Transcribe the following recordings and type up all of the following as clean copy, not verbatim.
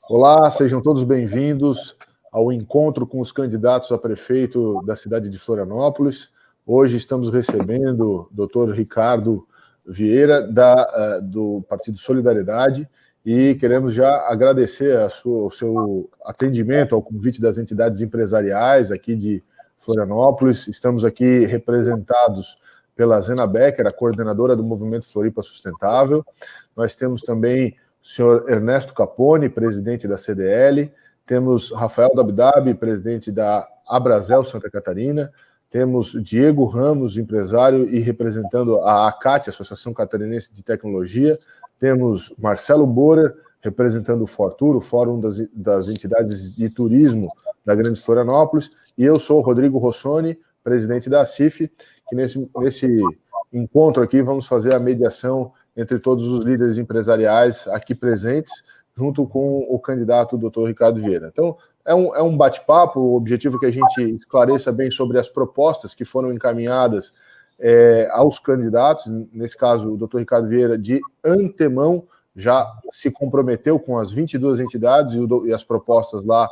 Olá, sejam todos bem-vindos ao encontro com os candidatos a prefeito da cidade de Florianópolis. Hoje estamos recebendo o Dr. Ricardo Vieira, do Partido Solidariedade, e queremos já agradecer o seu atendimento ao convite das entidades empresariais aqui de Florianópolis. Estamos aqui representados pela Zena Becker, a coordenadora do Movimento Floripa Sustentável. Nós temos também o senhor Ernesto Capone, presidente da CDL, temos Rafael Dabdab, presidente da Abrazel Santa Catarina, temos Diego Ramos, empresário e representando a ACAT, Associação Catarinense de Tecnologia, temos Marcelo Borer, representando o Fortur, o Fórum das Entidades de Turismo da Grande Florianópolis, e eu sou o Rodrigo Rossoni, presidente da ACIF, que nesse encontro aqui vamos fazer a mediação entre todos os líderes empresariais aqui presentes, junto com o candidato Dr. Ricardo Vieira. Então, é um bate-papo, o objetivo é que a gente esclareça bem sobre as propostas que foram encaminhadas aos candidatos. Nesse caso, o Dr. Ricardo Vieira, de antemão, já se comprometeu com as 22 entidades e as propostas lá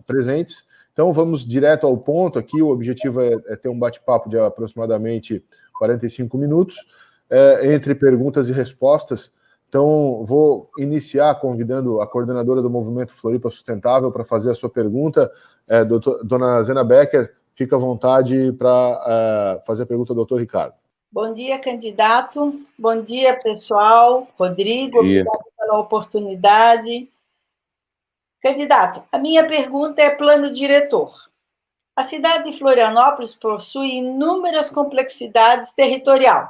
presentes. Então, vamos direto ao ponto aqui. O objetivo é ter um bate-papo de aproximadamente 45 minutos, entre perguntas e respostas. Então, vou iniciar convidando a coordenadora do Movimento Floripa Sustentável para fazer a sua pergunta. Dona Zena Becker, fica à vontade para fazer a pergunta ao doutor Ricardo. Bom dia, candidato. Bom dia, pessoal. Rodrigo, obrigado pela oportunidade. Candidato, a minha pergunta é plano diretor. A cidade de Florianópolis possui inúmeras complexidades territoriais.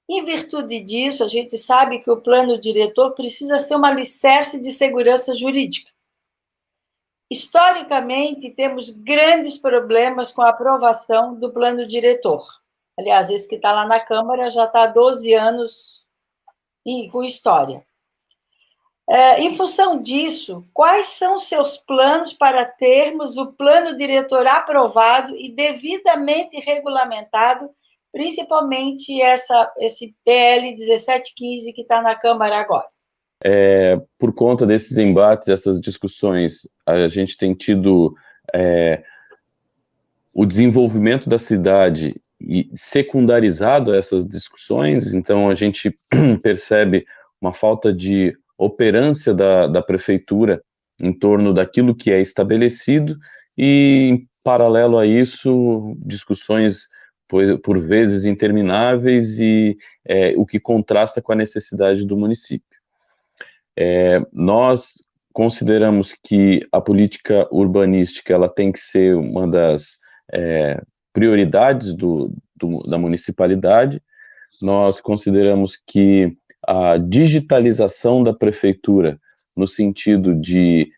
Em virtude disso, a gente sabe que o plano diretor precisa ser uma alicerce de segurança jurídica. Historicamente, temos grandes problemas com a aprovação do plano diretor. Aliás, esse que está lá na Câmara já está há 12 anos com história. Em função disso, quais são seus planos para termos o plano diretor aprovado e devidamente regulamentado, principalmente esse PL 1715 que está na Câmara agora? Por conta desses embates, essas discussões, a gente tem tido o desenvolvimento da cidade e secundarizado essas discussões, então a gente percebe uma falta de operância da prefeitura em torno daquilo que é estabelecido e, em paralelo a isso, discussões por vezes intermináveis e o que contrasta com a necessidade do município. Nós consideramos que a política urbanística ela tem que ser uma das prioridades da municipalidade. Nós consideramos que a digitalização da prefeitura, no sentido de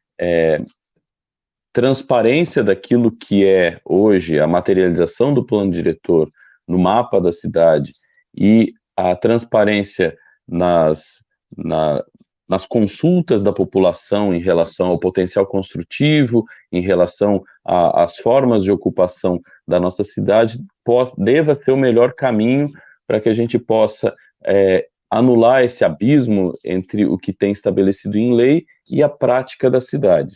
transparência daquilo que é hoje a materialização do plano diretor no mapa da cidade e a transparência nas consultas da população em relação ao potencial construtivo, em relação às formas de ocupação da nossa cidade, deva ser o melhor caminho para que a gente possa anular esse abismo entre o que tem estabelecido em lei e a prática da cidade.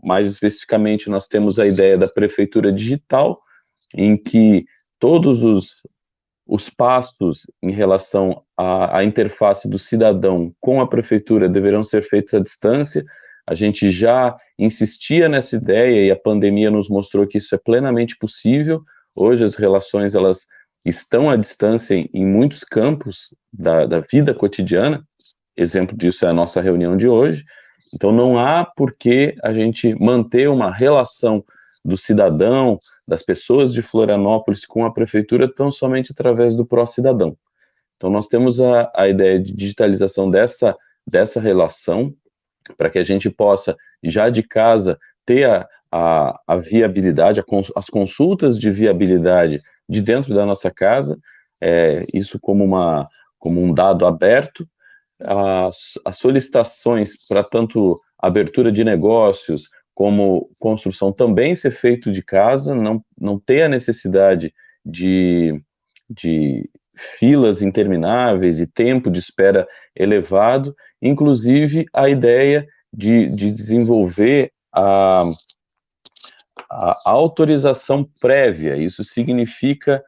Mais especificamente, nós temos a ideia da prefeitura digital, em que todos os passos em relação à interface do cidadão com a prefeitura deverão ser feitos à distância. A gente já insistia nessa ideia e a pandemia nos mostrou que isso é plenamente possível. Hoje as relações elas estão à distância em muitos campos da vida cotidiana. Exemplo disso é a nossa reunião de hoje. Então não há por que a gente manter uma relação do cidadão, das pessoas de Florianópolis com a prefeitura tão somente através do pró-cidadão. Então nós temos a ideia de digitalização dessa relação, para que a gente possa, já de casa, ter a viabilidade, as consultas de viabilidade de dentro da nossa casa, isso como um dado aberto, as solicitações para tanto abertura de negócios, como construção também ser feito de casa, não ter a necessidade de filas intermináveis e tempo de espera elevado, inclusive a ideia de desenvolver a autorização prévia. Isso significa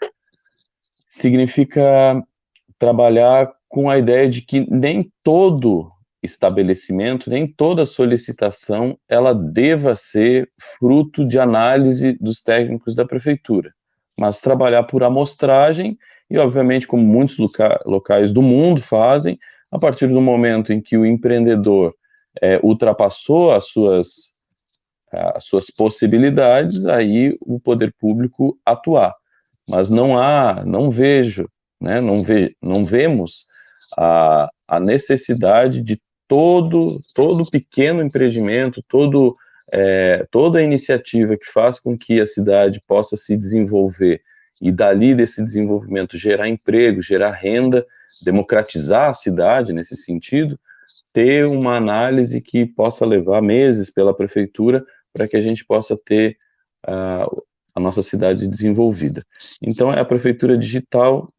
trabalhar com a ideia de que nem todo estabelecimento, nem toda solicitação, ela deva ser fruto de análise dos técnicos da prefeitura, mas trabalhar por amostragem e, obviamente, como muitos locais do mundo fazem, a partir do momento em que o empreendedor ultrapassou as suas possibilidades, aí o poder público atuar. Mas não vemos a necessidade de todo pequeno empreendimento, toda iniciativa que faz com que a cidade possa se desenvolver e dali desse desenvolvimento gerar emprego, gerar renda, democratizar a cidade nesse sentido, ter uma análise que possa levar meses pela prefeitura para que a gente possa ter a nossa cidade desenvolvida. Então, a prefeitura digital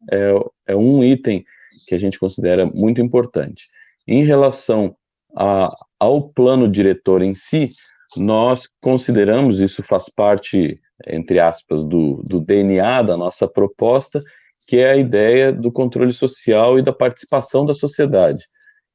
é um item que a gente considera muito importante. Em relação ao plano diretor em si, nós consideramos, isso faz parte, entre aspas, do DNA da nossa proposta, que é a ideia do controle social e da participação da sociedade.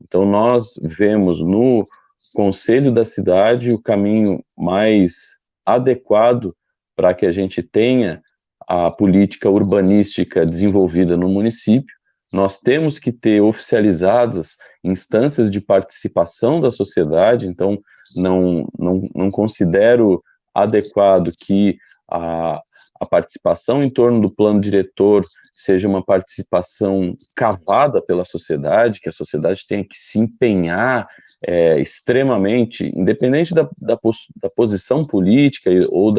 Então, nós vemos no Conselho da Cidade o caminho mais adequado para que a gente tenha a política urbanística desenvolvida no município. Nós temos que ter oficializadas instâncias de participação da sociedade, então não considero adequado que a participação em torno do plano diretor seja uma participação cavada pela sociedade, que a sociedade tenha que se empenhar extremamente, independente da posição política ou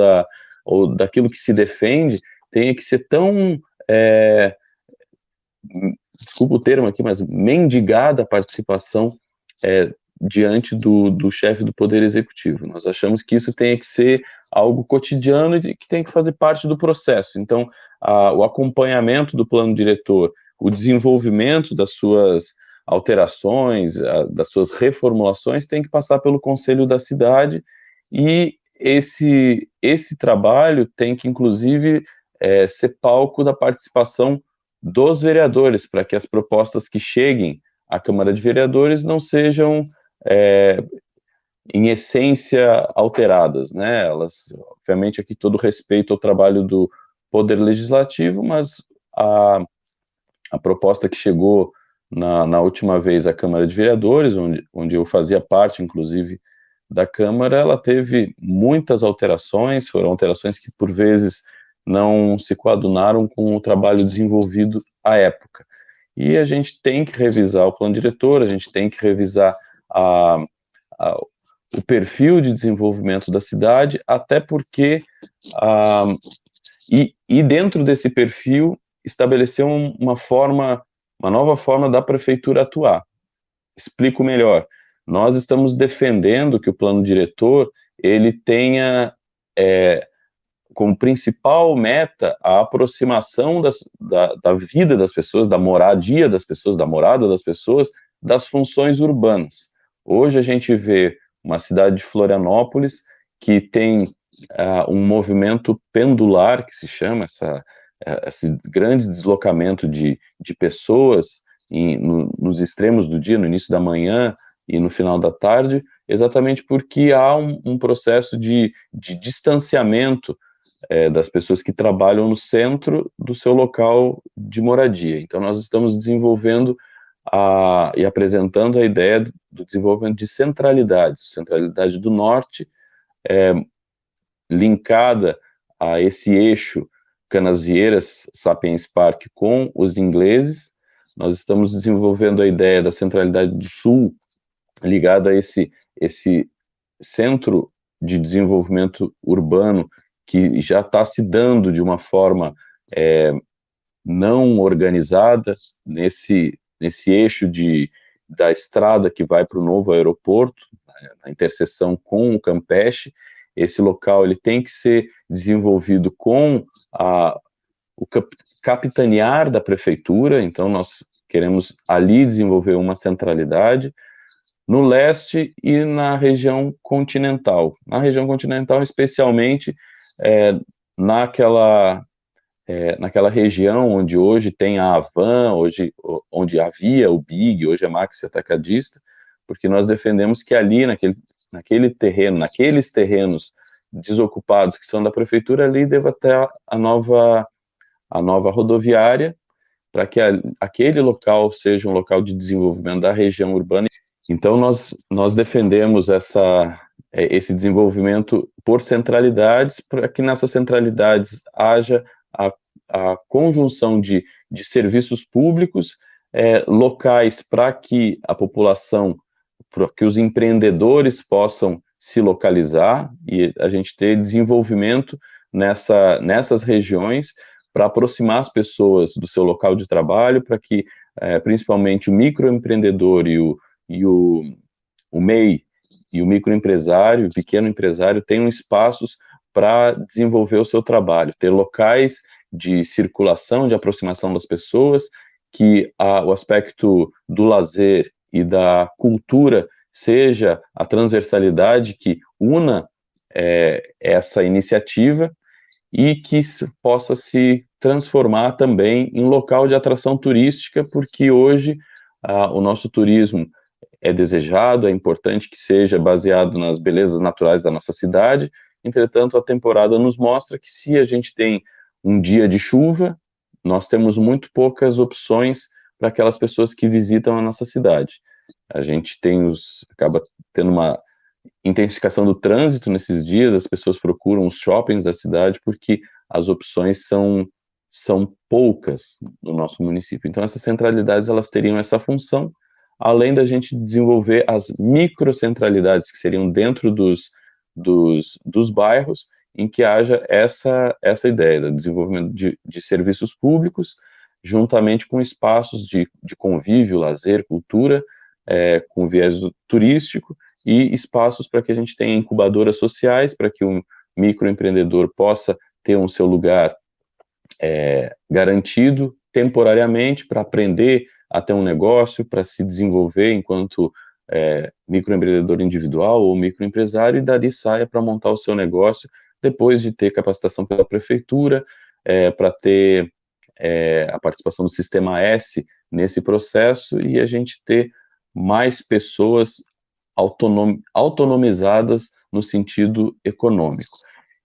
daquilo que se defende, tenha que ser tão, desculpa o termo aqui, mas mendigada a participação diante do chefe do Poder Executivo. Nós achamos que isso tem que ser algo cotidiano e que tem que fazer parte do processo. Então, o acompanhamento do plano diretor, o desenvolvimento das suas alterações, das suas reformulações, tem que passar pelo Conselho da Cidade, e esse trabalho tem que, inclusive, ser palco da participação dos vereadores, para que as propostas que cheguem à Câmara de Vereadores não sejam, em essência, alteradas, né? Elas, obviamente, aqui todo respeito ao trabalho do Poder Legislativo, mas a proposta que chegou na última vez à Câmara de Vereadores, onde eu fazia parte, inclusive, da Câmara, ela teve muitas alterações, foram alterações que, por vezes, não se coadunaram com o trabalho desenvolvido à época. E a gente tem que revisar o plano diretor, a gente tem que revisar o perfil de desenvolvimento da cidade, até porque, e dentro desse perfil, estabelecer uma nova forma da prefeitura atuar. Explico melhor. Nós estamos defendendo que o plano diretor, ele tenha como principal meta a aproximação da vida das pessoas, da moradia das pessoas, da morada das pessoas, das funções urbanas. Hoje a gente vê uma cidade de Florianópolis que tem um movimento pendular, que se chama, esse grande deslocamento de pessoas nos extremos do dia, no início da manhã e no final da tarde, exatamente porque há um processo de distanciamento das pessoas que trabalham no centro do seu local de moradia. Então, nós estamos desenvolvendo e apresentando a ideia do desenvolvimento de centralidade do norte, linkada a esse eixo Canasvieiras, Sapiens Park com os ingleses. Nós estamos desenvolvendo a ideia da centralidade do sul, ligada a esse centro de desenvolvimento urbano que já está se dando de uma forma não organizada nesse eixo da estrada que vai para o novo aeroporto, na interseção com o Campeche. Esse local ele tem que ser desenvolvido com capitanear da prefeitura, então nós queremos ali desenvolver uma centralidade, no leste e na região continental. Na região continental, especialmente naquela região onde hoje tem a Havan, onde havia o Big, hoje é Maxi Atacadista, porque nós defendemos que ali, naquele terreno, naqueles terrenos desocupados que são da prefeitura, ali deva ter a nova rodoviária, para que aquele local seja um local de desenvolvimento da região urbana. Então, nós defendemos esse desenvolvimento por centralidades, para que nessas centralidades haja a conjunção de serviços públicos, locais para que a população, para que os empreendedores possam se localizar e a gente ter desenvolvimento nessas regiões, para aproximar as pessoas do seu local de trabalho, para que principalmente o microempreendedor e o MEI e o microempresário, o pequeno empresário, tenham espaços para desenvolver o seu trabalho, ter locais de circulação, de aproximação das pessoas, que o aspecto do lazer e da cultura seja a transversalidade que una essa iniciativa e que possa se transformar também em local de atração turística, porque hoje o nosso turismo é desejado, é importante que seja baseado nas belezas naturais da nossa cidade. Entretanto, a temporada nos mostra que se a gente tem um dia de chuva, nós temos muito poucas opções para aquelas pessoas que visitam a nossa cidade. A gente acaba tendo uma intensificação do trânsito nesses dias, as pessoas procuram os shoppings da cidade porque as opções são poucas no nosso município. Então, essas centralidades, elas teriam essa função, além da gente desenvolver as microcentralidades, que seriam dentro dos bairros, em que haja essa ideia do desenvolvimento de serviços públicos, juntamente com espaços de convívio, lazer, cultura, com viés turístico, e espaços para que a gente tenha incubadoras sociais, para que um microempreendedor possa ter um seu lugar garantido temporariamente, para aprender a ter um negócio, para se desenvolver enquanto microempreendedor individual ou microempresário, e dali saia para montar o seu negócio, depois de ter capacitação pela prefeitura, para ter a participação do Sistema S nesse processo, e a gente ter mais pessoas autonomizadas no sentido econômico.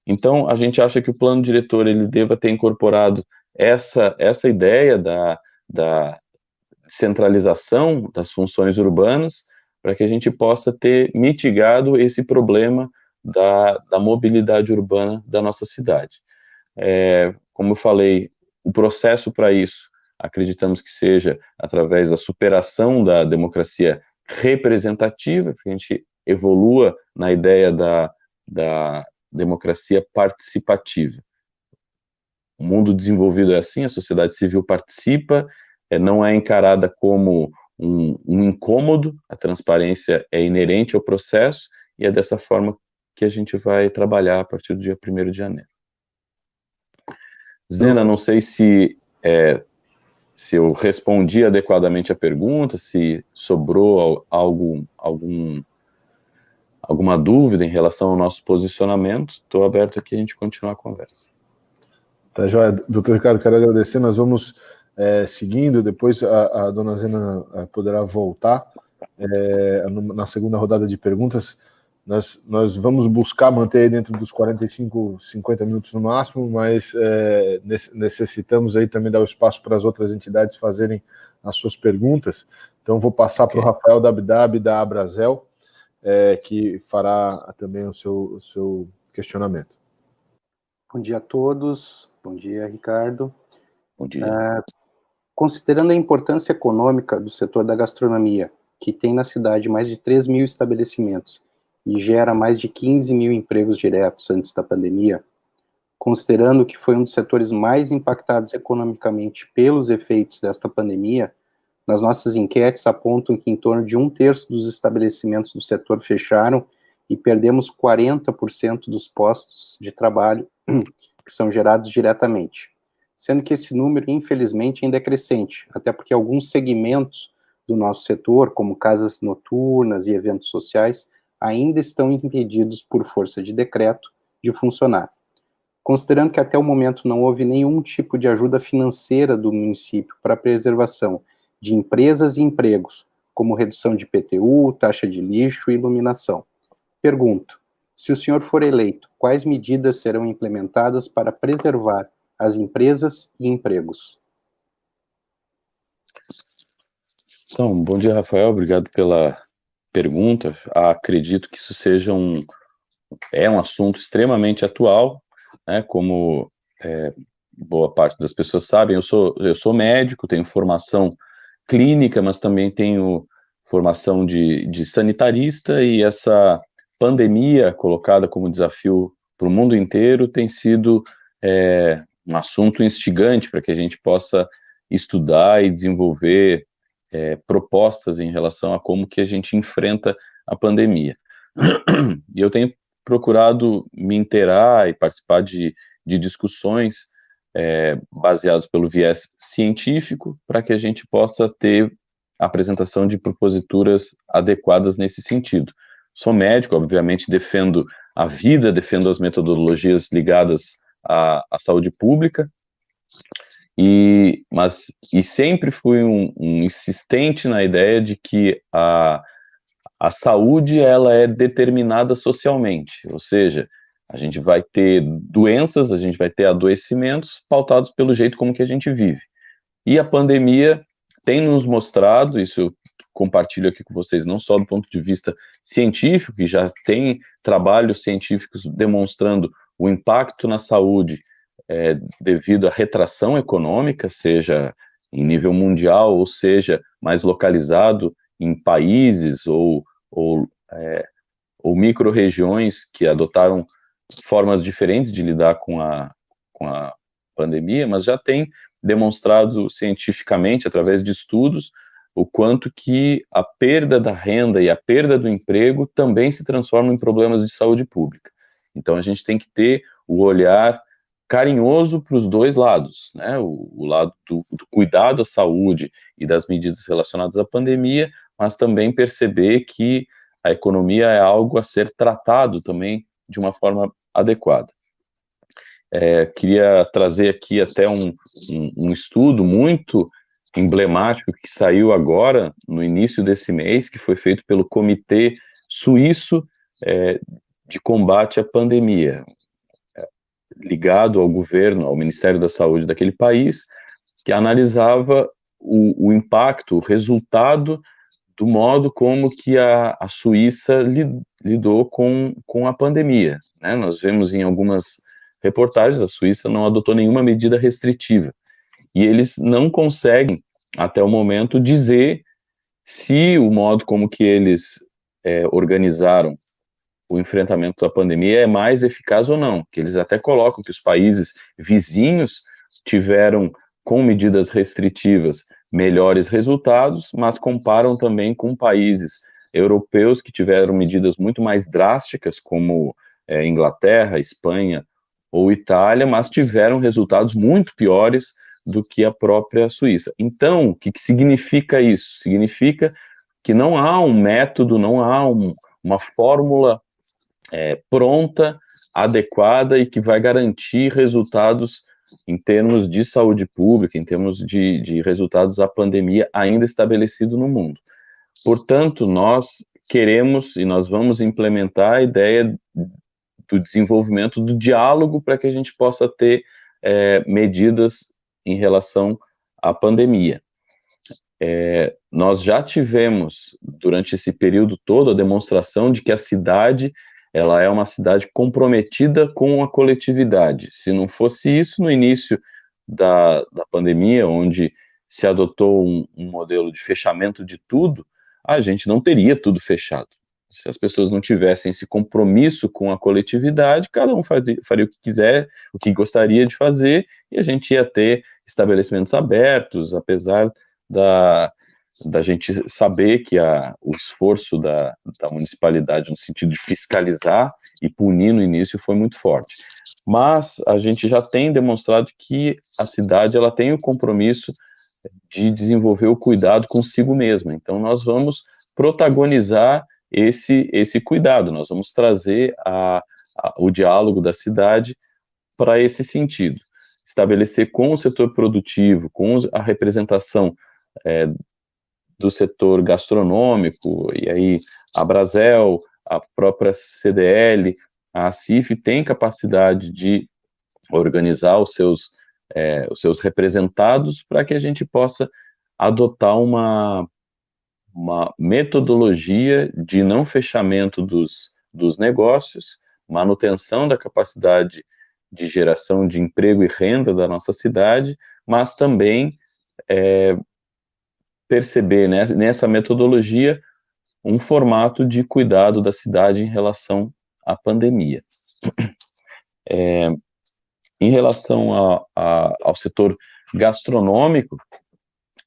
Então, a gente acha que o plano diretor ele deva ter incorporado essa ideia da centralização das funções urbanas, para que a gente possa ter mitigado esse problema da mobilidade urbana da nossa cidade. Como eu falei, o processo para isso, acreditamos que seja através da superação da democracia representativa, que a gente evolua na ideia da democracia participativa. O mundo desenvolvido é assim, a sociedade civil participa, não é encarada como um incômodo, a transparência é inerente ao processo, e é dessa forma que a gente vai trabalhar a partir do dia 1º de janeiro. Zena, não sei se eu respondi adequadamente a pergunta, se sobrou alguma dúvida em relação ao nosso posicionamento. Estou aberto aqui a gente continuar a conversa. Tá, joia. Doutor Ricardo, quero agradecer. Nós vamos seguindo, depois a dona Zena poderá voltar na segunda rodada de perguntas. Nós vamos buscar manter dentro dos 45, 50 minutos no máximo, mas necessitamos aí também dar o espaço para as outras entidades fazerem as suas perguntas. Então, vou passar para o Rafael Dabdab, da Abrazel, que fará também o seu questionamento. Bom dia a todos. Bom dia, Ricardo. Bom dia. Considerando a importância econômica do setor da gastronomia, que tem na cidade mais de 3 mil estabelecimentos, e gera mais de 15 mil empregos diretos antes da pandemia, considerando que foi um dos setores mais impactados economicamente pelos efeitos desta pandemia, nas nossas enquetes apontam que em torno de 1/3 dos estabelecimentos do setor fecharam e perdemos 40% dos postos de trabalho que são gerados diretamente. sendo que esse número, infelizmente, ainda é crescente, até porque alguns segmentos do nosso setor, como casas noturnas e eventos sociais, ainda estão impedidos por força de decreto de funcionar. Considerando que até o momento não houve nenhum tipo de ajuda financeira do município para a preservação de empresas e empregos, como redução de IPTU, taxa de lixo e iluminação. Pergunto, se o senhor for eleito, quais medidas serão implementadas para preservar as empresas e empregos? Então, bom dia, Rafael, obrigado pela pergunta. Acredito que isso seja um assunto extremamente atual, né, como boa parte das pessoas sabem, eu sou médico, tenho formação clínica, mas também tenho formação de sanitarista, e essa pandemia colocada como desafio para o mundo inteiro tem sido um assunto instigante para que a gente possa estudar e desenvolver propostas em relação a como que a gente enfrenta a pandemia. E eu tenho procurado me inteirar e participar de discussões baseadas pelo viés científico, para que a gente possa ter a apresentação de proposituras adequadas nesse sentido. Sou médico, obviamente defendo a vida, defendo as metodologias ligadas à saúde pública, e sempre fui um insistente na ideia de que a saúde, ela é determinada socialmente, ou seja, a gente vai ter doenças, a gente vai ter adoecimentos pautados pelo jeito como que a gente vive. E a pandemia tem nos mostrado, isso eu compartilho aqui com vocês, não só do ponto de vista científico, que já tem trabalhos científicos demonstrando o impacto na saúde devido à retração econômica, seja em nível mundial, ou seja, mais localizado em países ou micro-regiões que adotaram formas diferentes de lidar com a pandemia, mas já tem demonstrado cientificamente, através de estudos, o quanto que a perda da renda e a perda do emprego também se transformam em problemas de saúde pública. Então, a gente tem que ter o olhar carinhoso para os dois lados, né? O lado do cuidado à saúde e das medidas relacionadas à pandemia, mas também perceber que a economia é algo a ser tratado também de uma forma adequada. Queria trazer aqui até um estudo muito emblemático que saiu agora, no início desse mês, que foi feito pelo Comitê Suíço de Combate à Pandemia, ligado ao governo, ao Ministério da Saúde daquele país, que analisava o impacto, o resultado do modo como que a Suíça lidou com a pandemia, né? Nós vemos em algumas reportagens, a Suíça não adotou nenhuma medida restritiva, e eles não conseguem, até o momento, dizer se o modo como que eles organizaram o enfrentamento da pandemia é mais eficaz ou não, que eles até colocam que os países vizinhos tiveram, com medidas restritivas, melhores resultados, mas comparam também com países europeus que tiveram medidas muito mais drásticas, como Inglaterra, Espanha ou Itália, mas tiveram resultados muito piores do que a própria Suíça. Então, o que significa isso? Significa que não há um método, não há uma fórmula pronta, adequada e que vai garantir resultados em termos de saúde pública, em termos de resultados à pandemia ainda estabelecido no mundo. Portanto, nós queremos e nós vamos implementar a ideia do desenvolvimento do diálogo para que a gente possa ter medidas em relação à pandemia. Nós já tivemos, durante esse período todo, a demonstração de que a cidade ela é uma cidade comprometida com a coletividade. Se não fosse isso, no início da pandemia, onde se adotou um modelo de fechamento de tudo, a gente não teria tudo fechado. Se as pessoas não tivessem esse compromisso com a coletividade, cada um faria o que quiser, o que gostaria de fazer, e a gente ia ter estabelecimentos abertos, apesar da gente saber que o esforço da municipalidade no sentido de fiscalizar e punir no início foi muito forte. Mas a gente já tem demonstrado que a cidade ela tem o compromisso de desenvolver o cuidado consigo mesma. Então, nós vamos protagonizar esse cuidado, nós vamos trazer o diálogo da cidade para esse sentido. Estabelecer com o setor produtivo, com a representação do setor gastronômico, e aí a Brasel, a própria CDL, a CIF tem capacidade de organizar os seus representados para que a gente possa adotar uma metodologia de não fechamento dos negócios, manutenção da capacidade de geração de emprego e renda da nossa cidade, mas também perceber, né, nessa metodologia um formato de cuidado da cidade em relação à pandemia. Em relação ao setor gastronômico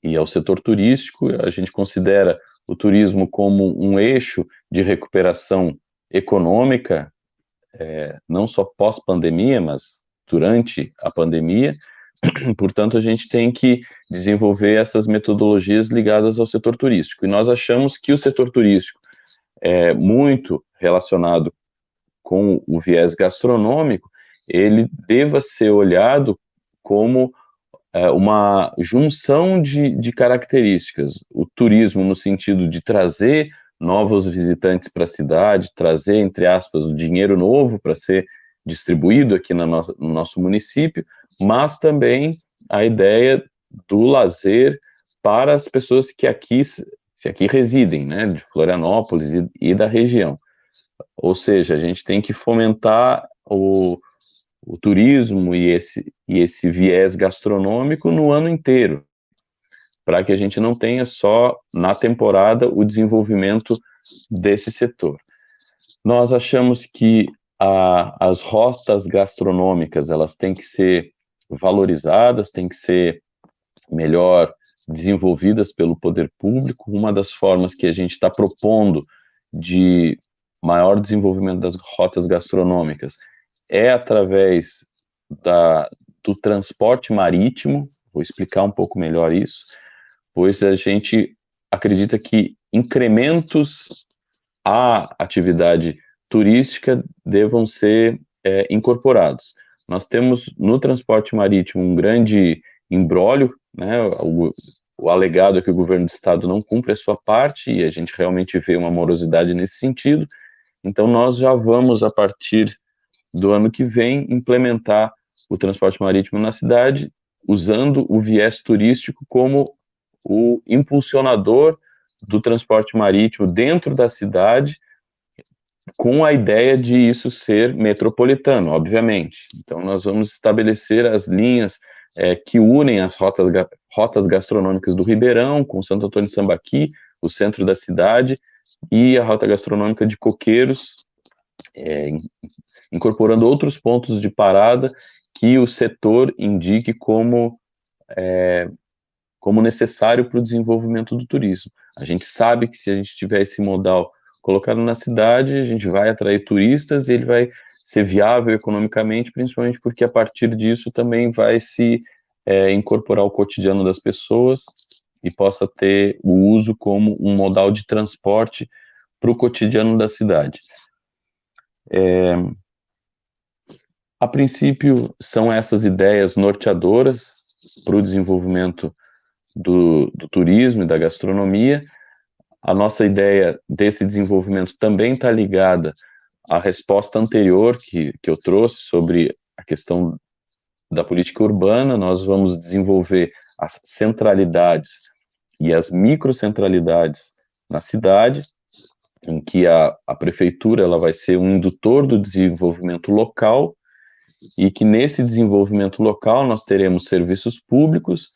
e ao setor turístico, a gente considera o turismo como um eixo de recuperação econômica, não só pós-pandemia, mas durante a pandemia. Portanto, a gente tem que desenvolver essas metodologias ligadas ao setor turístico. E nós achamos que o setor turístico é muito relacionado com o viés gastronômico, ele deva ser olhado como uma junção de características. O turismo no sentido de trazer novos visitantes para a cidade, trazer, entre aspas, o dinheiro novo para ser distribuído aqui no nosso município, mas também a ideia do lazer para as pessoas que aqui residem, né, de Florianópolis e da região. Ou seja, a gente tem que fomentar o turismo e esse viés gastronômico no ano inteiro, para que a gente não tenha só na temporada o desenvolvimento desse setor. Nós achamos que as rotas gastronômicas, elas têm que ser valorizadas, têm que ser melhor desenvolvidas pelo poder público. Uma das formas que a gente está propondo de maior desenvolvimento das rotas gastronômicas é através do transporte marítimo. Vou explicar um pouco melhor isso, pois a gente acredita que incrementos à atividade turística devam ser incorporados. Nós temos no transporte marítimo um grande imbróglio, né? O alegado é que o governo do estado não cumpre a sua parte, e a gente realmente vê uma morosidade nesse sentido. Então, nós já vamos, a partir do ano que vem, implementar o transporte marítimo na cidade, usando o viés turístico como o impulsionador do transporte marítimo dentro da cidade, com a ideia de isso ser metropolitano, obviamente. Então, nós vamos estabelecer as linhas que unem as rotas gastronômicas do Ribeirão, com Santo Antônio de Sambaqui, o centro da cidade, e a rota gastronômica de Coqueiros, incorporando outros pontos de parada que o setor indique como necessário para o desenvolvimento do turismo. A gente sabe que se a gente tiver esse modal colocado na cidade, a gente vai atrair turistas e ele vai ser viável economicamente, principalmente porque a partir disso também vai se incorporar ao cotidiano das pessoas e possa ter o uso como um modal de transporte para o cotidiano da cidade. A princípio, são essas ideias norteadoras para o desenvolvimento do turismo e da gastronomia. A nossa ideia desse desenvolvimento também está ligada à resposta anterior que eu trouxe sobre a questão da política urbana. Nós vamos desenvolver as centralidades e as microcentralidades na cidade, em que a prefeitura ela vai ser um indutor do desenvolvimento local, e que nesse desenvolvimento local nós teremos serviços públicos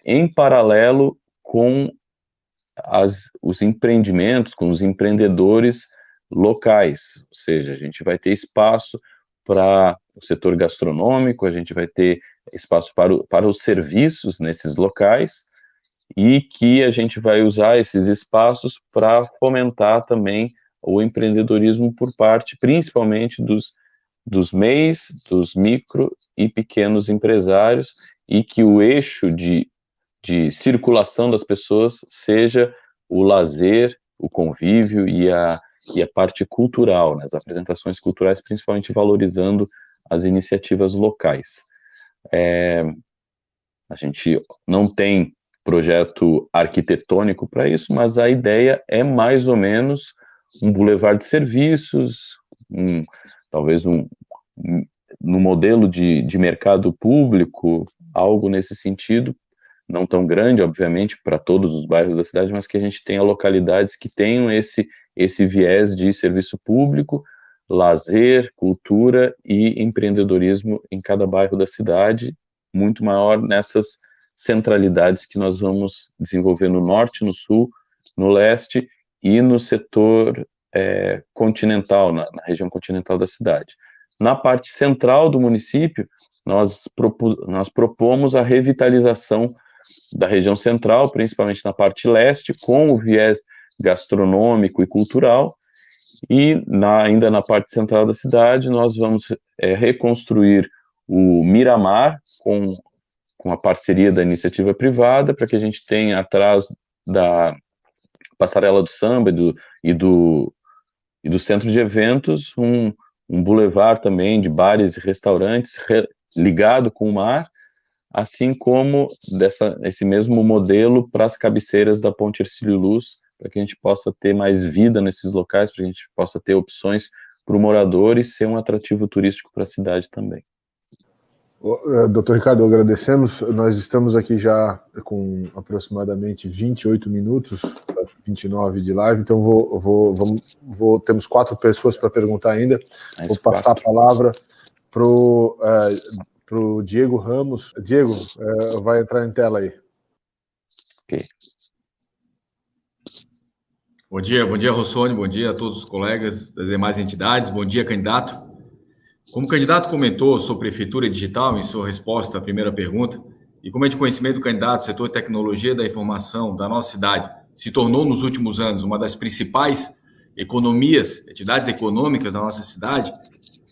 em paralelo com os empreendimentos, com os empreendedores locais. Ou seja, a gente vai ter espaço para o setor gastronômico, a gente vai ter espaço para os serviços nesses locais, e que a gente vai usar esses espaços para fomentar também o empreendedorismo por parte, principalmente dos MEIs, dos micro e pequenos empresários, e que o eixo de circulação das pessoas seja o lazer, o convívio e a parte cultural, né, as apresentações culturais, principalmente valorizando as iniciativas locais. A gente não tem projeto arquitetônico para isso, mas a ideia é mais ou menos um bulevar de serviços, talvez no modelo de mercado público, algo nesse sentido, não tão grande, obviamente, para todos os bairros da cidade, mas que a gente tenha localidades que tenham esse viés de serviço público, lazer, cultura e empreendedorismo em cada bairro da cidade, muito maior nessas centralidades que nós vamos desenvolver no norte, no sul, no leste e no setor continental, na região continental da cidade. Na parte central do município, nós propomos a revitalização da região central, principalmente na parte leste, com o viés gastronômico e cultural, e ainda na parte central da cidade, nós vamos reconstruir o Miramar, com a parceria da iniciativa privada, para que a gente tenha atrás da Passarela do Samba e do centro de eventos, um bulevar também de bares e restaurantes ligado com o mar, assim como esse mesmo modelo para as cabeceiras da Ponte Hercílio Luz, para que a gente possa ter mais vida nesses locais, para que a gente possa ter opções para o morador e ser um atrativo turístico para a cidade também. Doutor Ricardo, agradecemos. Nós estamos aqui já com aproximadamente 28 minutos, 29 de live, então temos 4 pessoas para perguntar ainda. Vou passar a palavra para o Diego Ramos. Diego, vai entrar em tela aí. Ok. Bom dia, Rossoni, bom dia a todos os colegas das demais entidades, bom dia, candidato. Como o candidato comentou sobre prefeitura digital em sua resposta à primeira pergunta, e como é de conhecimento do candidato, o setor de tecnologia da informação da nossa cidade se tornou nos últimos anos uma das principais atividades econômicas da nossa cidade,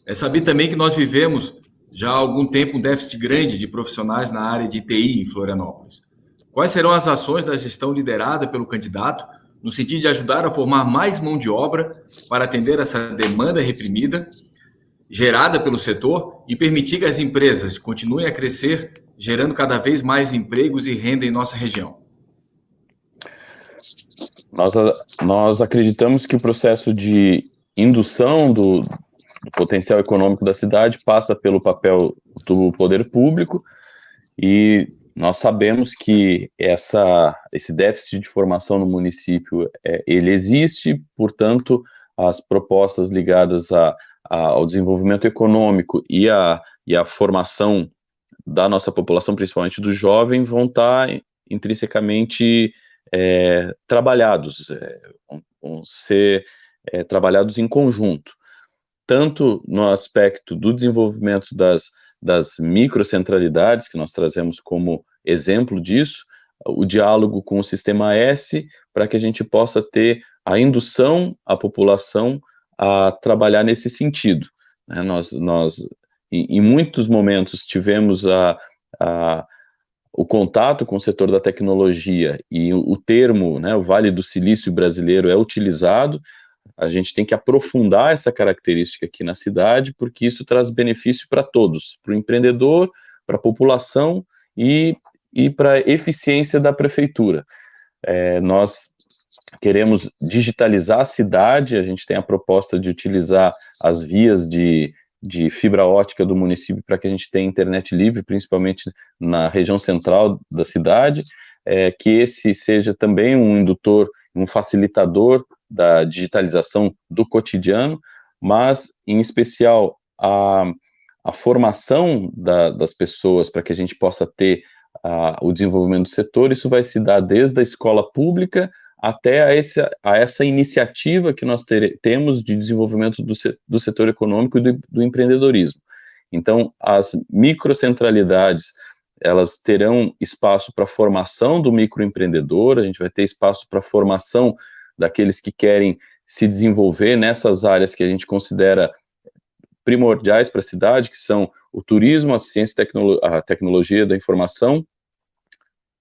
é saber também que nós vivemos já há algum tempo um déficit grande de profissionais na área de TI em Florianópolis. Quais serão as ações da gestão liderada pelo candidato no sentido de ajudar a formar mais mão de obra para atender essa demanda reprimida, gerada pelo setor, e permitir que as empresas continuem a crescer, gerando cada vez mais empregos e renda em nossa região? Nós acreditamos que o processo de indução do potencial econômico da cidade passa pelo papel do poder público, e nós sabemos que esse déficit de formação no município, ele existe, portanto, as propostas ligadas ao desenvolvimento econômico e à formação da nossa população, principalmente do jovem, vão estar intrinsecamente trabalhados, vão ser trabalhados em conjunto, tanto no aspecto do desenvolvimento das microcentralidades, que nós trazemos como exemplo disso, o diálogo com o Sistema S, para que a gente possa ter a indução à população a trabalhar nesse sentido. Nós em muitos momentos, tivemos o contato com o setor da tecnologia, e o termo, o Vale do Silício brasileiro é utilizado. A gente tem que aprofundar essa característica aqui na cidade, porque isso traz benefício para todos, para o empreendedor, para a população e para a eficiência da prefeitura. Nós queremos digitalizar a cidade, a gente tem a proposta de utilizar as vias de fibra ótica do município para que a gente tenha internet livre, principalmente na região central da cidade, que esse seja também um indutor, um facilitador da digitalização do cotidiano, mas, em especial, a formação das pessoas para que a gente possa ter o desenvolvimento do setor. Isso vai se dar desde a escola pública até a essa iniciativa que nós temos de desenvolvimento do setor econômico e do empreendedorismo. Então, as microcentralidades elas terão espaço para a formação do microempreendedor, a gente vai ter espaço para a formação daqueles que querem se desenvolver nessas áreas que a gente considera primordiais para a cidade, que são o turismo, a ciência e a tecnologia da informação,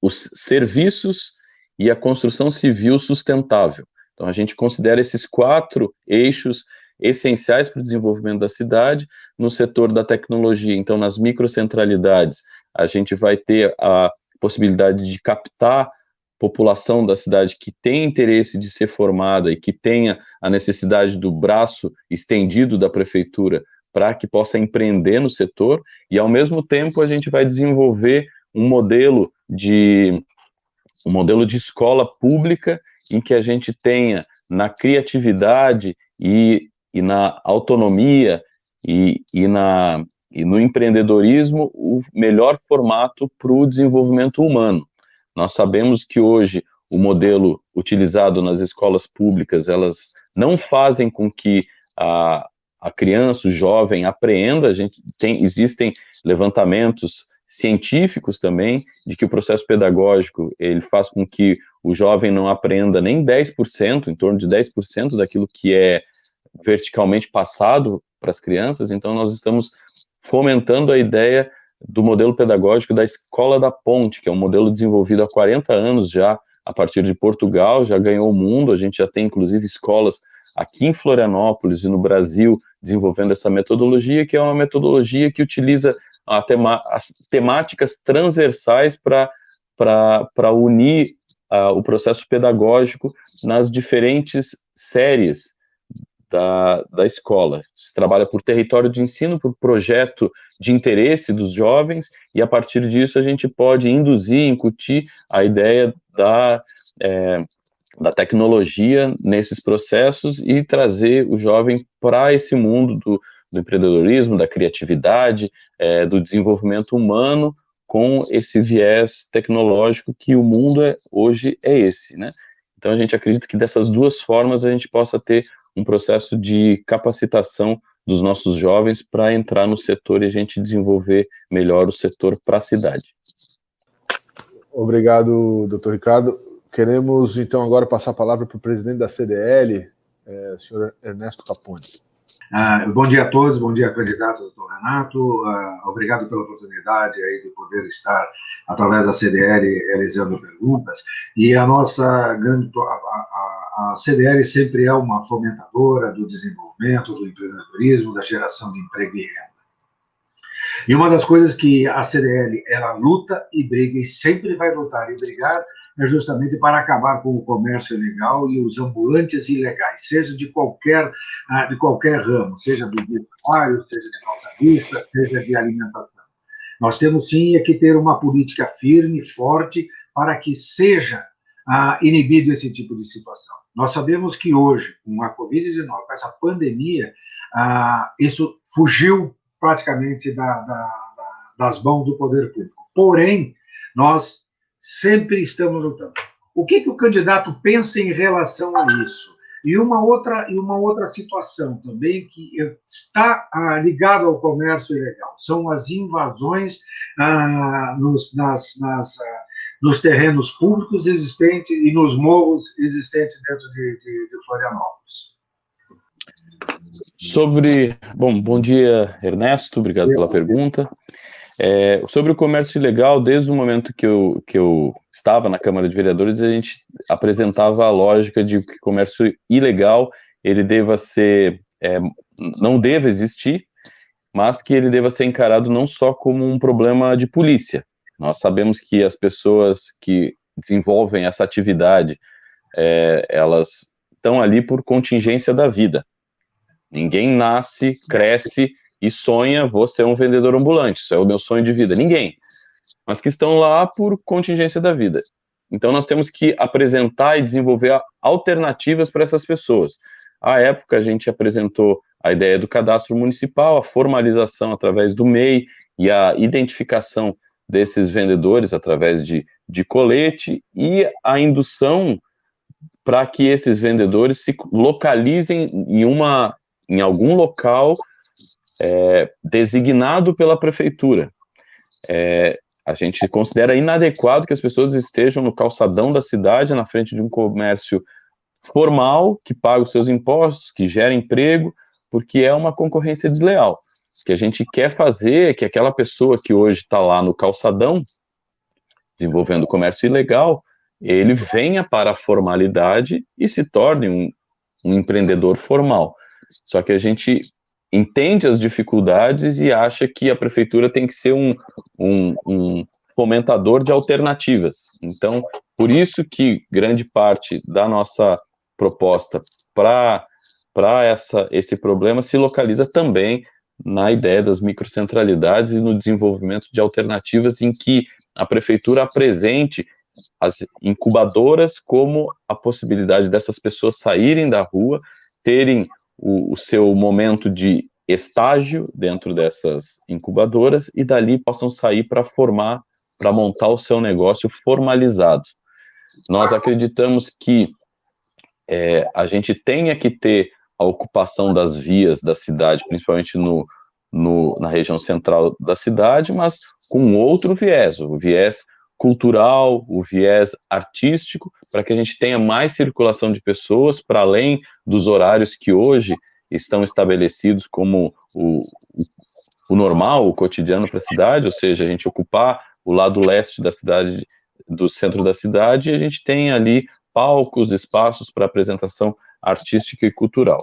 os serviços e a construção civil sustentável. Então, a gente considera esses 4 eixos essenciais para o desenvolvimento da cidade. No setor da tecnologia, então, nas microcentralidades, a gente vai ter a possibilidade de captar população da cidade que tem interesse de ser formada e que tenha a necessidade do braço estendido da prefeitura para que possa empreender no setor, e ao mesmo tempo a gente vai desenvolver um modelo de escola pública em que a gente tenha na criatividade e na autonomia e no empreendedorismo o melhor formato para o desenvolvimento humano. Nós sabemos que hoje o modelo utilizado nas escolas públicas, elas não fazem com que a criança, o jovem apreenda. Existem levantamentos científicos também de que o processo pedagógico ele faz com que o jovem não aprenda nem 10%, em torno de 10% daquilo que é verticalmente passado para as crianças. Então nós estamos fomentando a ideia do modelo pedagógico da Escola da Ponte, que é um modelo desenvolvido há 40 anos já, a partir de Portugal, já ganhou o mundo. A gente já tem, inclusive, escolas aqui em Florianópolis e no Brasil desenvolvendo essa metodologia, que é uma metodologia que utiliza as temáticas transversais para unir o processo pedagógico nas diferentes séries da escola. Se trabalha por território de ensino, por projeto de interesse dos jovens, e a partir disso a gente pode induzir, incutir a ideia da tecnologia nesses processos e trazer o jovem para esse mundo do empreendedorismo, da criatividade, do desenvolvimento humano, com esse viés tecnológico que o mundo hoje é esse, né? Então a gente acredita que dessas 2 formas a gente possa ter um processo de capacitação dos nossos jovens para entrar no setor e a gente desenvolver melhor o setor para a cidade. Obrigado, doutor Ricardo. Queremos, então, agora passar a palavra para o presidente da CDL, senhor Ernesto Capone. Bom dia a todos, bom dia, candidato doutor Renato. Obrigado pela oportunidade aí de poder estar, através da CDL, realizando perguntas. E a nossa grande... A CDL sempre é uma fomentadora do desenvolvimento, do empreendedorismo, da geração de emprego e renda. E uma das coisas que a CDL, ela luta e briga, e sempre vai lutar e brigar, é justamente para acabar com o comércio ilegal e os ambulantes ilegais, seja de qualquer ramo, seja do vestuário, seja de calçadista, seja de alimentação. Nós temos, sim, que ter uma política firme, forte, para que seja inibido esse tipo de situação. Nós sabemos que hoje, com a Covid-19, com essa pandemia, isso fugiu praticamente das mãos do poder público. Porém, nós sempre estamos lutando. O que o candidato pensa em relação a isso? E uma outra situação também que está ligada ao comércio ilegal são as invasões nos terrenos públicos existentes e nos morros existentes dentro de Florianópolis. Bom dia, Ernesto, obrigado pela pergunta. Sobre o comércio ilegal, desde o momento que eu estava na Câmara de Vereadores, a gente apresentava a lógica de que o comércio ilegal ele não deva existir, mas que ele deva ser encarado não só como um problema de polícia. Nós sabemos que as pessoas que desenvolvem essa atividade, elas estão ali por contingência da vida. Ninguém nasce, cresce e sonha, vou ser um vendedor ambulante, isso é o meu sonho de vida. Ninguém. Mas que estão lá por contingência da vida. Então nós temos que apresentar e desenvolver alternativas para essas pessoas. À época a gente apresentou a ideia do cadastro municipal, a formalização através do MEI e a identificação desses vendedores através de colete e a indução para que esses vendedores se localizem em algum local designado pela prefeitura. A gente considera inadequado que as pessoas estejam no calçadão da cidade, na frente de um comércio formal, que paga os seus impostos, que gera emprego, porque é uma concorrência desleal. O que a gente quer fazer é que aquela pessoa que hoje está lá no calçadão, desenvolvendo comércio ilegal, ele venha para a formalidade e se torne um empreendedor formal. Só que a gente entende as dificuldades e acha que a prefeitura tem que ser um fomentador de alternativas. Então, por isso que grande parte da nossa proposta para esse problema se localiza também na ideia das microcentralidades e no desenvolvimento de alternativas em que a prefeitura apresente as incubadoras como a possibilidade dessas pessoas saírem da rua, terem o seu momento de estágio dentro dessas incubadoras e dali possam sair para montar o seu negócio formalizado. Nós acreditamos que a gente tenha que ter a ocupação das vias da cidade, principalmente na região central da cidade, mas com outro viés, o viés cultural, o viés artístico, para que a gente tenha mais circulação de pessoas, para além dos horários que hoje estão estabelecidos como o normal, o cotidiano para a cidade, ou seja, a gente ocupar o lado leste da cidade, do centro da cidade, e a gente tem ali palcos, espaços para apresentação artística e cultural.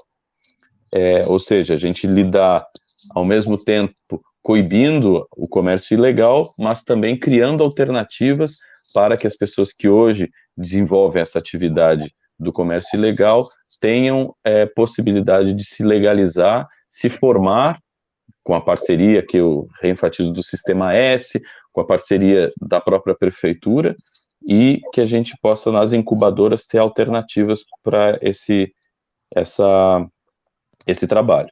Ou seja, a gente lidar, ao mesmo tempo, coibindo o comércio ilegal, mas também criando alternativas para que as pessoas que hoje desenvolvem essa atividade do comércio ilegal tenham possibilidade de se legalizar, se formar, com a parceria que eu reenfatizo do Sistema S, com a parceria da própria prefeitura, e que a gente possa, nas incubadoras, ter alternativas para esse trabalho.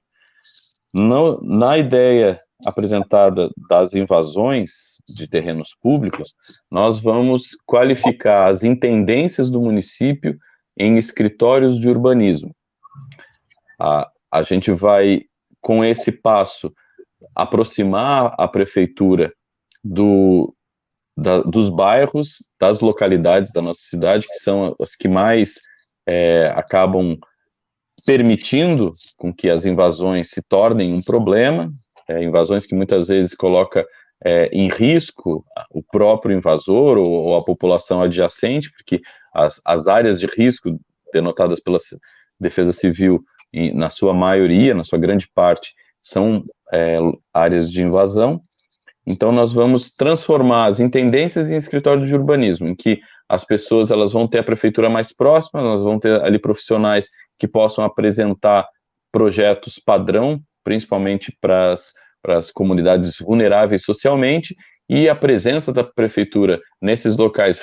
Na ideia apresentada das invasões de terrenos públicos, nós vamos qualificar as intendências do município em escritórios de urbanismo. A gente vai, com esse passo, aproximar a prefeitura dos bairros, das localidades da nossa cidade, que são as que mais acabam permitindo com que as invasões se tornem um problema, invasões que muitas vezes colocam em risco o próprio invasor ou a população adjacente, porque as áreas de risco denotadas pela Defesa Civil, na sua maioria, na sua grande parte, são áreas de invasão. Então, nós vamos transformar as intendências em escritório de urbanismo, em que as pessoas elas vão ter a prefeitura mais próxima, nós vamos ter ali profissionais que possam apresentar projetos padrão, principalmente para as comunidades vulneráveis socialmente, e a presença da prefeitura nesses locais,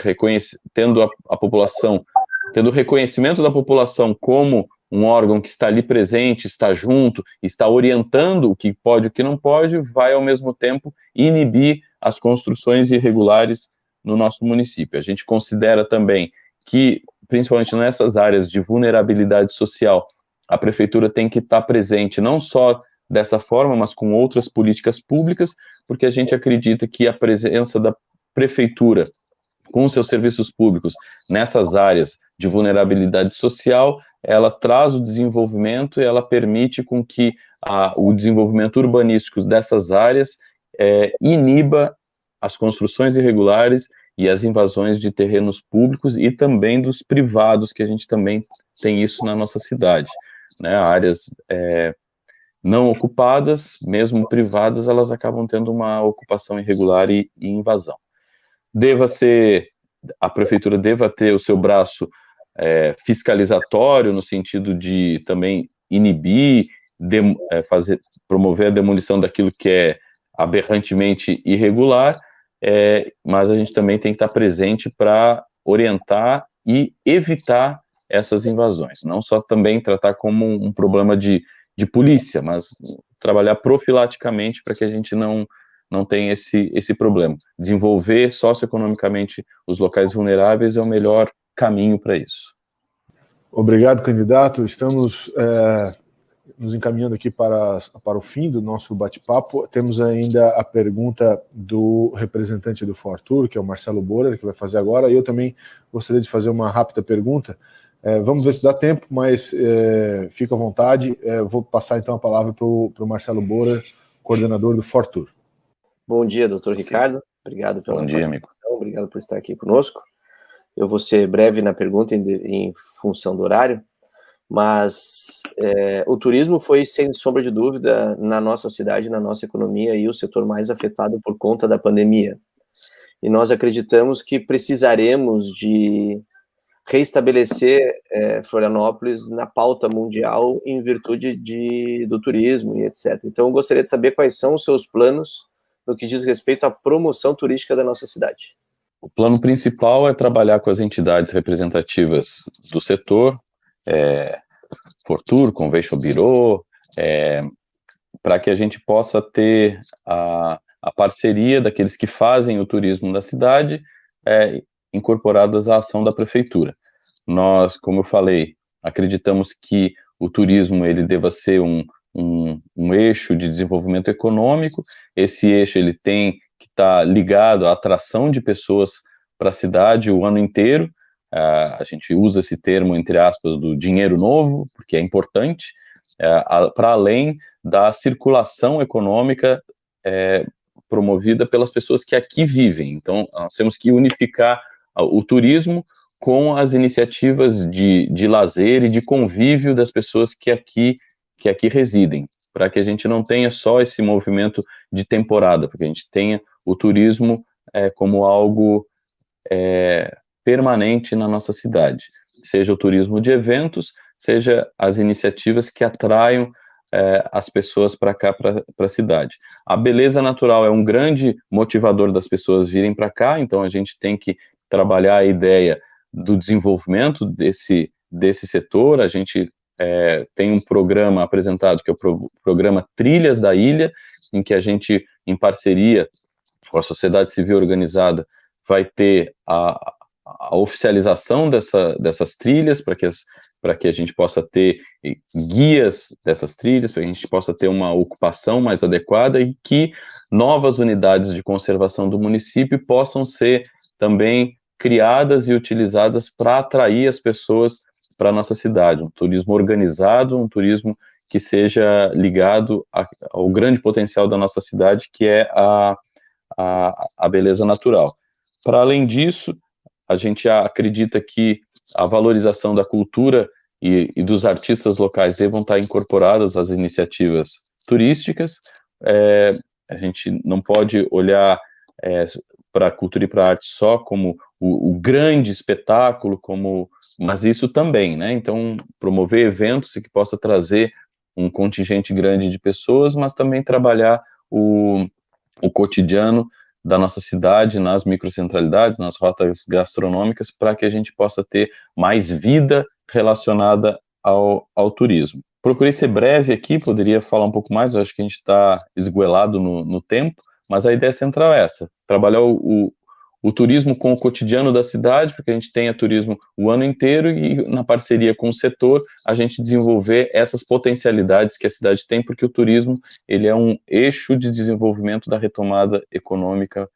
tendo a população, tendo o reconhecimento da população como um órgão que está ali presente, está junto, está orientando o que pode e o que não pode, vai ao mesmo tempo inibir as construções irregulares no nosso município. A gente considera também que, principalmente nessas áreas de vulnerabilidade social, a prefeitura tem que estar presente não só dessa forma, mas com outras políticas públicas, porque a gente acredita que a presença da prefeitura com seus serviços públicos nessas áreas de vulnerabilidade social, ela traz o desenvolvimento e ela permite com que o desenvolvimento urbanístico dessas áreas iniba as construções irregulares e as invasões de terrenos públicos e também dos privados, que a gente também tem isso na nossa cidade, né? Áreas não ocupadas, mesmo privadas, elas acabam tendo uma ocupação irregular e invasão. A prefeitura deva ter o seu braço fiscalizatório, no sentido de também inibir, promover a demolição daquilo que é aberrantemente irregular, mas a gente também tem que estar presente para orientar e evitar essas invasões, não só também tratar como um problema de polícia, mas trabalhar profilaticamente para que a gente não tenha esse problema. Desenvolver socioeconomicamente os locais vulneráveis é o melhor caminho para isso. Obrigado, candidato. Estamos nos encaminhando aqui para o fim do nosso bate-papo, temos ainda a pergunta do representante do Fortur, que é o Marcelo Borer, que vai fazer agora, e eu também gostaria de fazer uma rápida pergunta. Vamos ver se dá tempo, mas fica à vontade. Vou passar então a palavra para o Marcelo Borer, coordenador do Fortur. Bom dia, doutor Ricardo. Obrigado pela participação, amigo. Obrigado por estar aqui conosco. Eu vou ser breve na pergunta em função do horário, mas o turismo foi, sem sombra de dúvida, na nossa cidade, na nossa economia, e o setor mais afetado por conta da pandemia. E nós acreditamos que precisaremos de reestabelecer Florianópolis na pauta mundial em virtude do turismo e etc. Então, eu gostaria de saber quais são os seus planos no que diz respeito à promoção turística da nossa cidade. O plano principal é trabalhar com as entidades representativas do setor, Fortur, Convention Bureau, para que a gente possa ter a parceria daqueles que fazem o turismo da cidade incorporadas à ação da prefeitura. Nós, como eu falei, acreditamos que o turismo ele deva ser um eixo de desenvolvimento econômico. Esse eixo ele tem que estar ligado à atração de pessoas para a cidade o ano inteiro. A gente usa esse termo, entre aspas, do dinheiro novo, porque é importante, para além da circulação econômica promovida pelas pessoas que aqui vivem. Então, nós temos que unificar o turismo com as iniciativas de lazer e de convívio das pessoas que aqui residem, para que a gente não tenha só esse movimento de temporada, porque a gente tenha o turismo como algo permanente na nossa cidade, seja o turismo de eventos, seja as iniciativas que atraiam as pessoas para cá, para a cidade. A beleza natural é um grande motivador das pessoas virem para cá, então a gente tem que trabalhar a ideia do desenvolvimento desse setor. A gente tem um programa apresentado, que é o programa Trilhas da Ilha, em que a gente, em parceria com a sociedade civil organizada, vai ter a oficialização dessas trilhas, para que a gente possa ter guias dessas trilhas, para que a gente possa ter uma ocupação mais adequada e que novas unidades de conservação do município possam ser também criadas e utilizadas para atrair as pessoas para a nossa cidade. Um turismo organizado, um turismo que seja ligado ao grande potencial da nossa cidade, que é a beleza natural. Para além disso, a gente acredita que a valorização da cultura e dos artistas locais devam estar incorporadas às iniciativas turísticas. A gente não pode olhar para a cultura e para a arte só como o grande espetáculo, mas isso também, né? Então, promover eventos que possa trazer um contingente grande de pessoas, mas também trabalhar o cotidiano da nossa cidade, nas microcentralidades, nas rotas gastronômicas, para que a gente possa ter mais vida relacionada ao turismo. Procurei ser breve aqui, poderia falar um pouco mais, eu acho que a gente está esgoelado no tempo, mas a ideia central é essa, trabalhar o turismo com o cotidiano da cidade, porque a gente tenha turismo o ano inteiro e, na parceria com o setor, a gente desenvolver essas potencialidades que a cidade tem, porque o turismo ele é um eixo de desenvolvimento da retomada econômica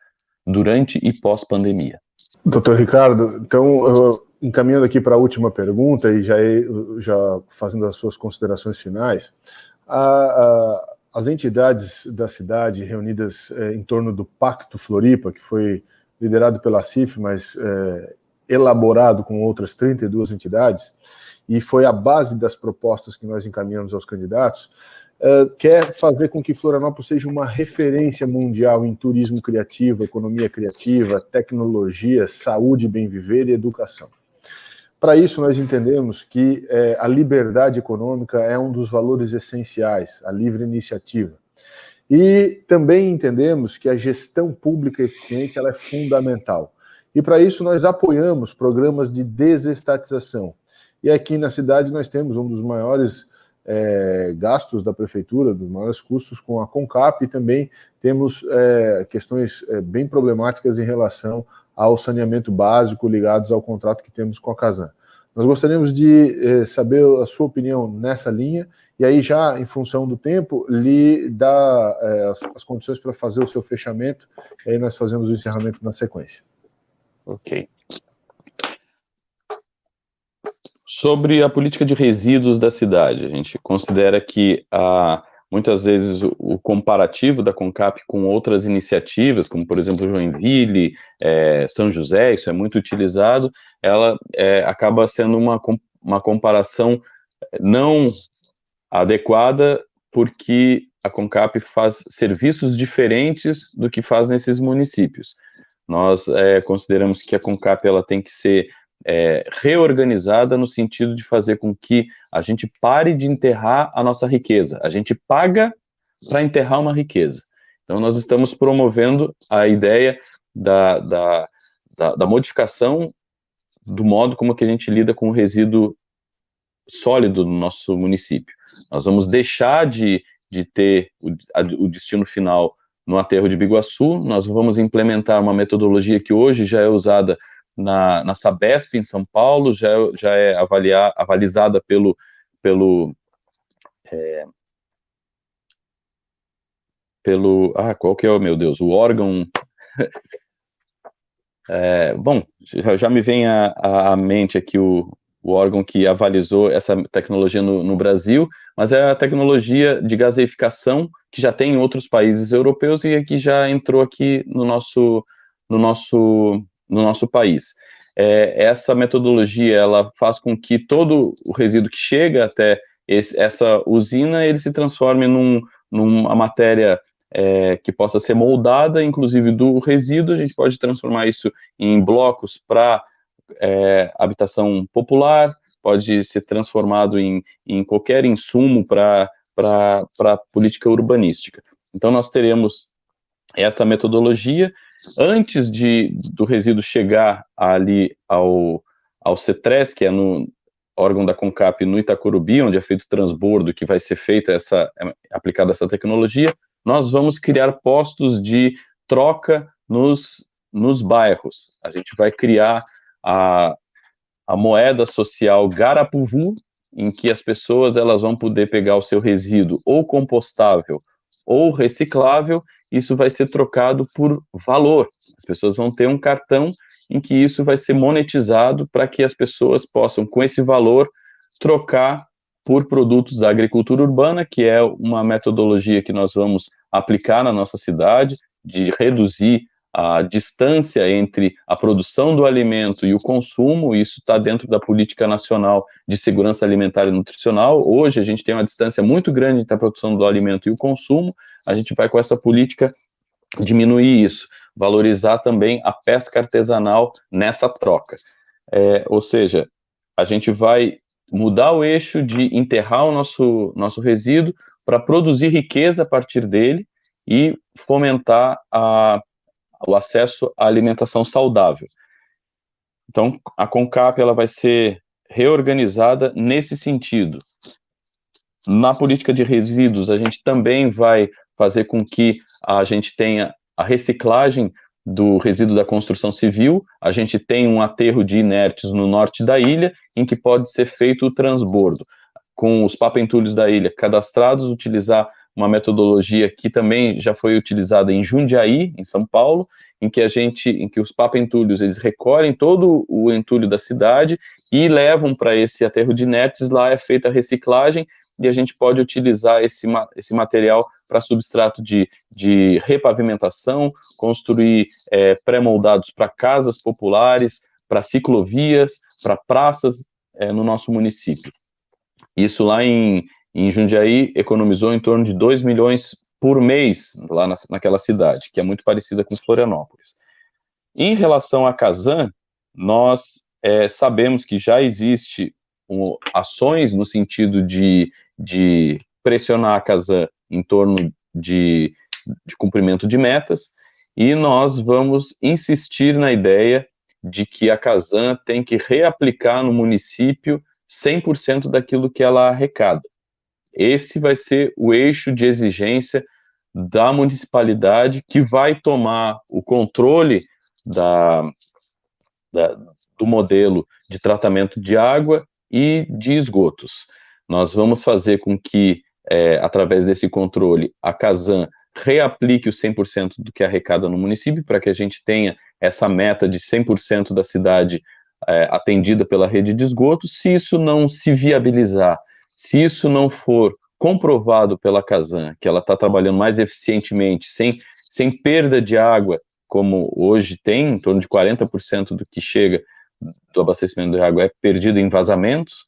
durante e pós-pandemia. Doutor Ricardo, então, encaminhando aqui para a última pergunta e já fazendo as suas considerações finais, as entidades da cidade reunidas em torno do Pacto Floripa, que foi liderado pela CIF, mas elaborado com outras 32 entidades, e foi a base das propostas que nós encaminhamos aos candidatos, quer fazer com que Florianópolis seja uma referência mundial em turismo criativo, economia criativa, tecnologia, saúde, bem-viver e educação. Para isso, nós entendemos que a liberdade econômica é um dos valores essenciais, a livre iniciativa. E também entendemos que a gestão pública eficiente ela é fundamental. E para isso nós apoiamos programas de desestatização. E aqui na cidade nós temos um dos maiores gastos da prefeitura, dos maiores custos com a CONCAP, e também temos questões bem problemáticas em relação ao saneamento básico ligados ao contrato que temos com a Casan. Nós gostaríamos de saber a sua opinião nessa linha, e aí já, em função do tempo, lhe dá as condições para fazer o seu fechamento, e aí nós fazemos o encerramento na sequência. Ok. Sobre a política de resíduos da cidade, a gente considera que muitas vezes o comparativo da CONCAP com outras iniciativas, como por exemplo Joinville, São José, isso é muito utilizado, ela acaba sendo uma comparação não adequada, porque a CONCAP faz serviços diferentes do que faz nesses municípios. Nós consideramos que a CONCAP ela tem que ser reorganizada no sentido de fazer com que a gente pare de enterrar a nossa riqueza. A gente paga para enterrar uma riqueza. Então, nós estamos promovendo a ideia da modificação do modo como que a gente lida com o resíduo sólido no nosso município. Nós vamos deixar de ter o destino final no aterro de Biguaçu, nós vamos implementar uma metodologia que hoje já é usada na Sabesp, em São Paulo, já é avalizada pelo qual que é, meu Deus, o órgão... bom, já me vem à mente aqui o órgão que avalizou essa tecnologia no Brasil, mas é a tecnologia de gaseificação que já tem em outros países europeus e que já entrou aqui no nosso país. Essa metodologia, ela faz com que todo o resíduo que chega até essa usina, ele se transforme numa matéria que possa ser moldada, inclusive do resíduo, a gente pode transformar isso em blocos para habitação popular, pode ser transformado em qualquer insumo para política urbanística. Então, nós teremos essa metodologia. Antes do resíduo chegar ali ao CETRES, que é no órgão da CONCAP no Itacorubi, onde é feito o transbordo, que vai ser feita aplicada essa tecnologia, nós vamos criar postos de troca nos bairros. A gente vai criar a moeda social Garapuvu, em que as pessoas elas vão poder pegar o seu resíduo ou compostável ou reciclável. Isso vai ser trocado por valor. As pessoas vão ter um cartão em que isso vai ser monetizado para que as pessoas possam, com esse valor, trocar por produtos da agricultura urbana, que é uma metodologia que nós vamos aplicar na nossa cidade, de reduzir a distância entre a produção do alimento e o consumo. Isso está dentro da Política Nacional de Segurança Alimentar e Nutricional. Hoje a gente tem uma distância muito grande entre a produção do alimento e o consumo. A gente vai com essa política diminuir isso, valorizar também a pesca artesanal nessa troca. Ou seja, a gente vai mudar o eixo de enterrar o nosso resíduo para produzir riqueza a partir dele e fomentar o acesso à alimentação saudável. Então, a CONCAP ela vai ser reorganizada nesse sentido. Na política de resíduos, a gente também vai fazer com que a gente tenha a reciclagem do resíduo da construção civil. A gente tem um aterro de inertes no norte da ilha, em que pode ser feito o transbordo. Com os papentulhos da ilha cadastrados, utilizar uma metodologia que também já foi utilizada em Jundiaí, em São Paulo, em que os papentulhos eles recolhem todo o entulho da cidade e levam para esse aterro de inertes. Lá é feita a reciclagem e a gente pode utilizar esse material para substrato de repavimentação, construir pré-moldados para casas populares, para ciclovias, para praças no nosso município. Isso lá em Jundiaí economizou em torno de 2 milhões por mês lá naquela cidade, que é muito parecida com Florianópolis. Em relação à Casan, nós sabemos que já existe ações no sentido de pressionar a Casan em torno de cumprimento de metas, e nós vamos insistir na ideia de que a Casan tem que reaplicar no município 100% daquilo que ela arrecada. Esse vai ser o eixo de exigência da municipalidade, que vai tomar o controle do modelo de tratamento de água e de esgotos. Nós vamos fazer com que, através desse controle, a Casan reaplique os 100% do que arrecada no município, para que a gente tenha essa meta de 100% da cidade atendida pela rede de esgotos. Se isso não se viabilizar, se isso não for comprovado pela Casan, que ela está trabalhando mais eficientemente, sem perda de água, como hoje tem, em torno de 40% do que chega do abastecimento de água é perdido em vazamentos,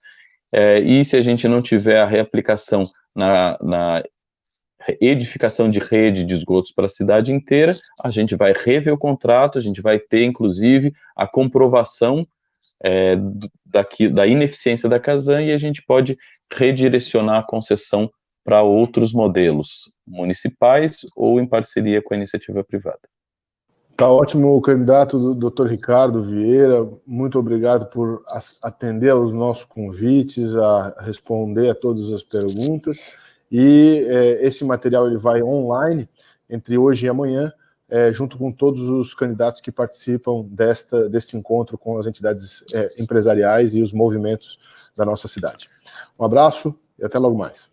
e se a gente não tiver a reaplicação na edificação de rede de esgotos para a cidade inteira, a gente vai rever o contrato, a gente vai ter, inclusive, a comprovação da ineficiência da Casan, e a gente pode redirecionar a concessão para outros modelos municipais ou em parceria com a iniciativa privada. Tá ótimo, candidato Dr. Ricardo Vieira, muito obrigado por atender aos nossos convites, a responder a todas as perguntas, e esse material ele vai online entre hoje e amanhã, junto com todos os candidatos que participam deste encontro com as entidades empresariais e os movimentos da nossa cidade. Um abraço e até logo mais.